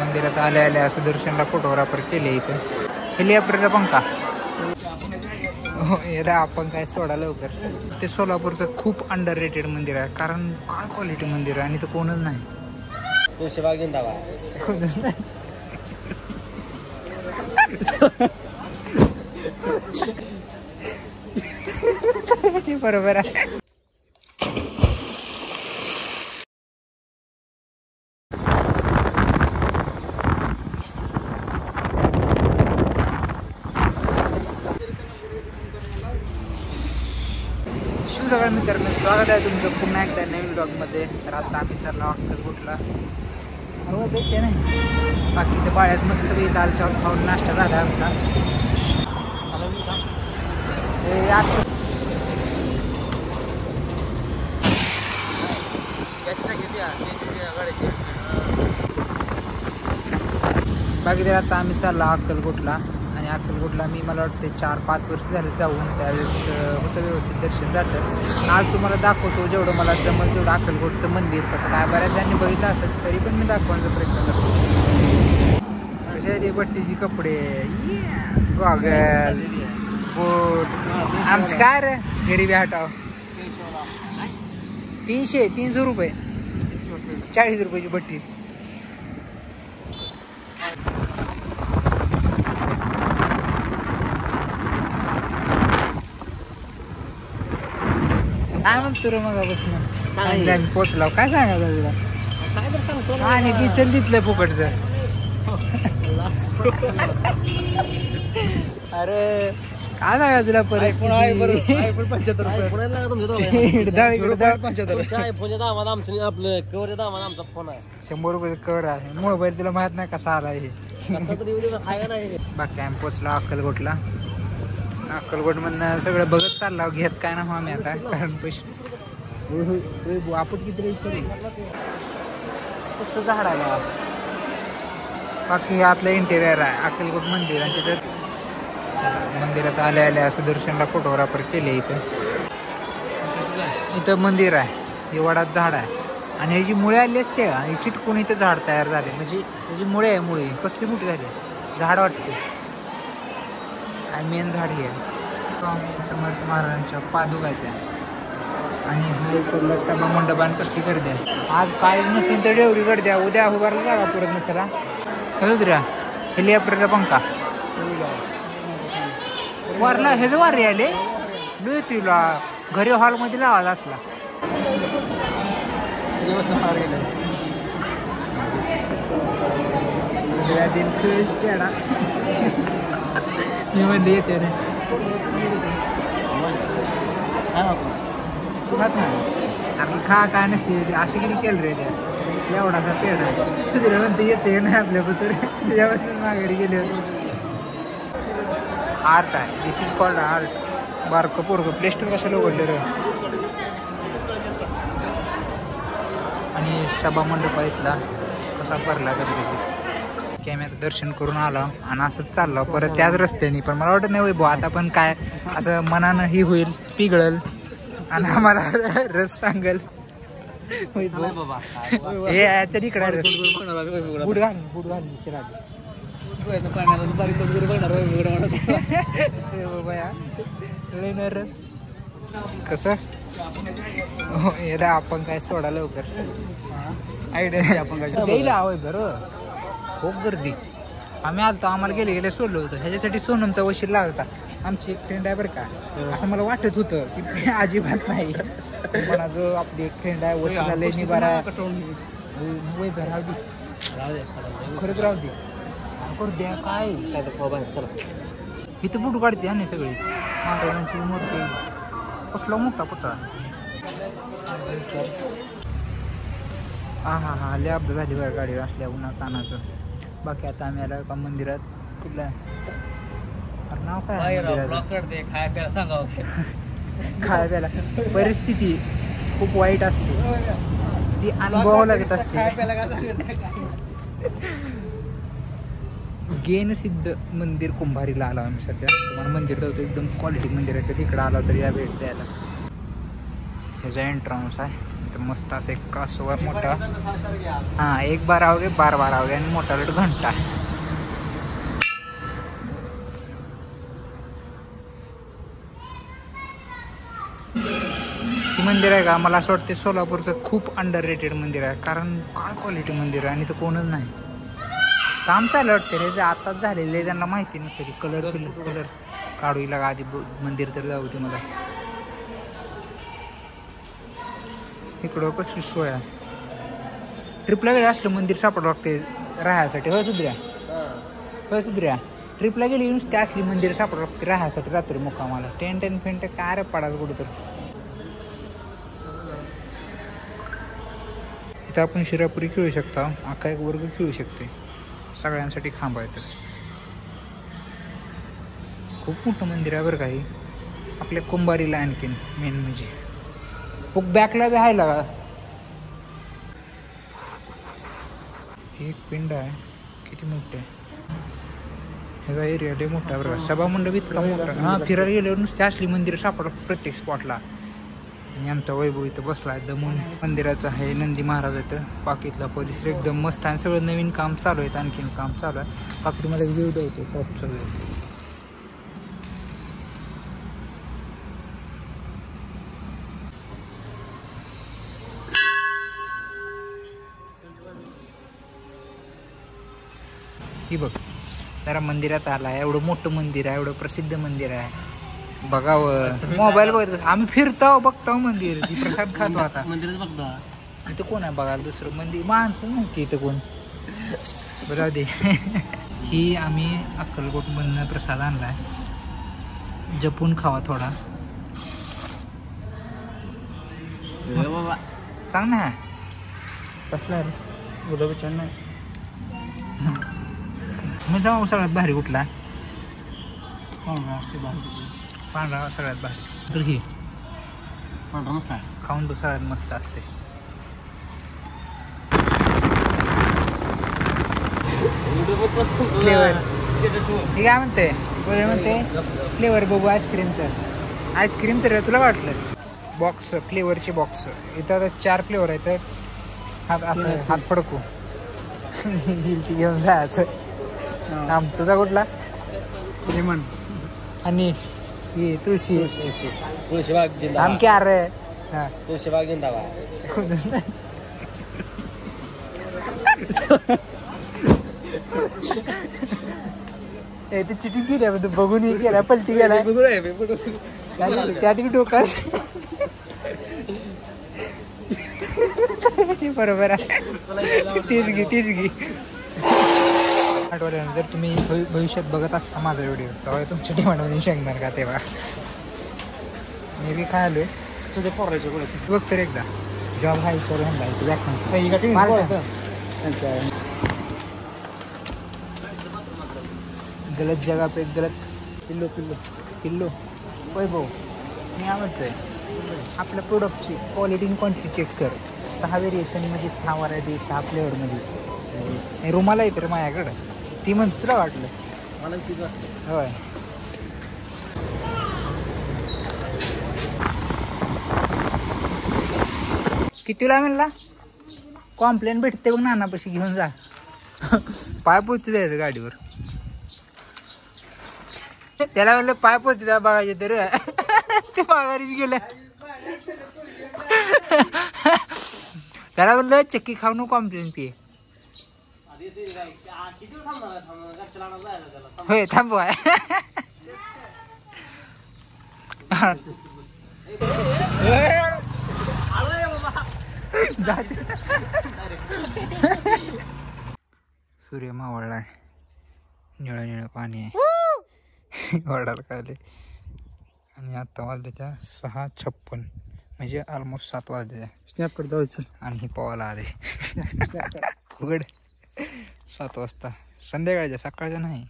मंदिरात आल्या आल्या असं दर्शनला फोटोग्राफर केले इथं. हेलिकॉप्टरचा पंखा याला आपण काय सोडा लवकर. ते सोलापूरचं खूप अंडर रेटेड मंदिर आहे, कारण काय क्वालिटी मंदिर आहे आणि तर कोणच नाही. कोणच नाही. बरोबर आहे. सगळ्या मित्रांनो, स्वागत आहे तुमचं पुन्हा एकदा नवीन ब्लॉगमध्ये. तर आता आम्ही चाललो अक्कलकोटला. भेटते नाही बाकी ते बाळ्यात मस्त बी दाल चावल खाऊन नाश्ता झाला आमचा. बाकी तर आता आम्ही चाललो अक्कलकोटला. आणि अक्कलकोटला मला वाटते 4-5 वर्ष झालं जाऊन. त्यावेळेस होतं व्यवस्थित दर्शन झालं. आज तुम्हाला दाखवतो जेवढं मला जमल तेवढं अक्कलकोटचं मंदिर कसं काय. बऱ्याच जणांनी बघितलं असेल तरी पण मी दाखवण्याचा प्रयत्न करतो. कशा बट्टीची कपडे, गॉगल, बूट. आमचं काय रे गरिबी हटाव. 300 रुपये 40 रुपयाची बट्टी. काय म्हणतो रे मगापासून आम्ही पोचलो. काय सांगायचं तुला? काय तर सांगतो आणि डिझेल तिथलं फुकटचं. अरे काय सांगा तुला परत 100 रुपये कवर आहे. मोबाईल तुला माहित नाही कसा आला हे. बाकी आम्ही पोचलो अक्कलकोटला. अक्कलकोट मधनं सगळं बघत चालला. घेत काय ना आम्ही आता, कारण पैसे आपण किती कसं झाड आहे. बाकी आपलं इंटेरियर आहे अक्कलकोट मंदिर. आणि तिथं मंदिरात आल्या आल्या असं दर्शनला फोटोग्राफर केले. इथं मंदिर आहे. हे वडाचं झाड आहे आणि ह्याची मुळे आली असते का, हे चिटकून इथं झाड तयार झाले. म्हणजे त्याची मुळे आहे. मुळे कसली मोठी झाली झाड वाटते. मेन झाड हे स्वामी समर्थ महाराजांच्या पादुका आहेत त्या. आणि हे सभा मंडपान कसली गर्दी आहे. आज काय नसेल तर डेवरी गर्दी आहे. उद्या उभारला जागा पुरत नसेला. दुसऱ्या हेलिकॉप्टरचा पंखा वारला. हे जर वारे आले लय तुला घरी हॉलमध्ये लावायचा असला. मी म्हणले येते रे आपली खा काय नसेल असे किती केलं रे त्या एवढासा पेढा. तुझ्या म्हणते येते नाही आपल्याबद्दल. त्याच्यापासून माघारी गेले होते. आर्ट आहे. दिस इज कॉल्ड आर्ट. बारकं पोरगं प्ले स्टोर कशाला उघडलं रे. आणि सभा मंडप इथला कसा भरला कधी कधी. की आम्ही आता दर्शन करून आलो आणि असंच चाललो परत त्याच रस्त्याने. पण मला वाटत नाही वैभव आता पण काय असं मनानं ही होईल पिघळल आणि आम्हाला रस सांगल. हे याच्या इकडे रस बूट घाल चला रस कसं आपण काय सोडा लवकर. आयडिया आपण काय द्यायला हवंय बरं. खूप गर्दी. आम्ही आलतो आम्हाला गेले सोडलं होतं. ह्याच्यासाठी सोनमचा वशील लागला. आमची एक फ्रेंड आहे बरं का. असं मला वाटत होतं की अजिबात नाही. पण जो आपली एक फ्रेंड आहे वशीला लय निबारा राहू दे. खरंच राहू दे करू द्या. काय इथं बुट काढते आणि सगळी महाराजांची मूर्ती. कसला मोठा पुतळा. हा लय अपघात झाली बरं गाडी असल्या उन्हा तानाचं. बाकी आता आम्ही आलो का मंदिरात. कुठलं नाव काय खाय प्यायला. परिस्थिती खूप वाईट असते ती अनुभवावं लागत असते. गेन सिद्ध मंदिर कुंभारीला आलो आम्ही सध्या. तुम्हाला मंदिर तर एकदम क्वालिटी मंदिर आहे. तिकडं आला तर या भेट द्यायला. ह्याचा एंट्रन्स आहे. तर मस्त असं एक कासव आहे मोठा. हां, एक बारावगे बारावगे आणि मोठा रेट घंटा. ही मंदिर आहे का, मला असं वाटतं सोलापूरचं खूप अंडर रेटेड मंदिर आहे. कारण काय क्वालिटी मंदिर आहे आणि तर कोणच नाही. काम चालू वाटतं रे, जे आताच झालेलं आहे त्यांना माहिती नसेल. कलर काढू लागा आधी मंदिर तर जाऊ दे मला. इकडं कसली सोय आहे. ट्रिपला गेले असलं मंदिर सापडलं लागते राहायसाठी. होय सुधऱ्या ट्रिपला गेली नुसते असली मंदिर सापडलं लागते राहायसाठी रात्री मुक्कामाला. टेंट काय रे पडाल कुठं तर. इथं आपण शिरापुरी खेळू शकता. अख्खा एक वर्ग खेळू शकते. सगळ्यांसाठी खांब आहे. तर खूप मोठं मंदिर आहे बरं काही आपल्या कुंभारीला. आणखीन मेन म्हणजे खूप बॅकला बी आहे लागा. एक पिंड आहे किती मोठे. ह्याचा एरिया लय मोठा आहे बरं. सभामंडप इतका मोठा. हां, फिरायला गेल्यावर नुसते असली मंदिर सापडतात प्रत्येक स्पॉटला. आणि आमचा वैभव इथं बसला आहे दमून. मंदिराचं आहे नंदी महाराज इथं. बाकीतला परिसर एकदम मस्त आहे. सगळं नवीन काम चालू आहे. आणखीन काम चालू आहे. बाकी मला व्ह्यू द्यायचे टॉपचा व्ह्यू. ही बघ जरा मंदिरात आला. एवढं मोठं मंदिर आहे. एवढं प्रसिद्ध मंदिर आहे. बघावं. मोबाईल बघत आम्ही फिरतो बघतो मंदिर. प्रसाद खातो. आता मंदिरच बघतो. इथं कोण आहे बघायला दुसरं मंदिर. माणसं नव्हती इथं कोण. बरं दे. ही आम्ही अक्कलकोटमधनं प्रसाद आणलाय. जपून खावा थोडा. चांगला आहे. कसला रे गुलाबी छान नाही. मग जाऊ सगळ्यात भारी कुठला. पांढरा पांढरा सगळ्यात भारी. तर ही पांढरा मस्त आहे. खाऊन तो सगळ्यात मस्त असते. फ्लेवर हे काय म्हणते फ्लेवर बघू आईस्क्रीमचं. आईस्क्रीमचं रे तुला वाटलं बॉक्स फ्लेवरचे बॉक्स. इथं आता 4 फ्लेवर आहेत. तर हात असं हात फडकू घेऊन जायचं. तुझा कुठला. लेमन आणि ही तुळशी. तुळशीबाग जिंदाबाद. आमकी अरे हां तुळशीबाग जिंदाबाद. कोणच नाही. ते चिटिंग केली बघून हे केला पलटी गेला. त्यात बी डोकाच. बरोबर आहे. तीच घे. आठवड्यानं जर तुम्ही भविष्यात बघत असता माझा व्हिडिओ तेव्हा तुमच्या डिमांडमध्ये शेंगणार का तेव्हा मी बी काय आलोय तुझ्या पोरायच्या बघ तर एकदा. जॉब हा विचार व्हॅकन्सी गलत जगह पे गलत पिल्लो वैभव. मी काय म्हणतोय आपल्या प्रोडक्टची क्वालिटी आणि क्वांटिटी चेक कर. 6 व्हेरिएशनमध्ये 6 व्हरायटी 6 फ्लेवरमध्ये. रुमाला येते रे माझ्याकडं. ती म्हणत तुला वाटलं मला किती वाटलं. होय. कितीला म्हणला कॉम्प्लेन भेटते बघ नानापाशी घेऊन जा. पाय पोचते द्यायचं गाडीवर. त्याला म्हणलं पाय पोचते द्या बघायचे तर ते माघारीच गेलं. त्याला म्हणलं चक्की खाऊ नको कॉम्प्लेन पी. होय थांबवाय. सूर्य मावळलाय. निळं पाणी आहे. वडाला खाली. आणि आता वाजले त्या 6:56 म्हणजे ऑलमोस्ट 7 वाजले. स्नॅपकडे जायचं. आणि ही पवायला आले. उघड 7 वाजता संध्याकाळच्या सकाळच्या नाही.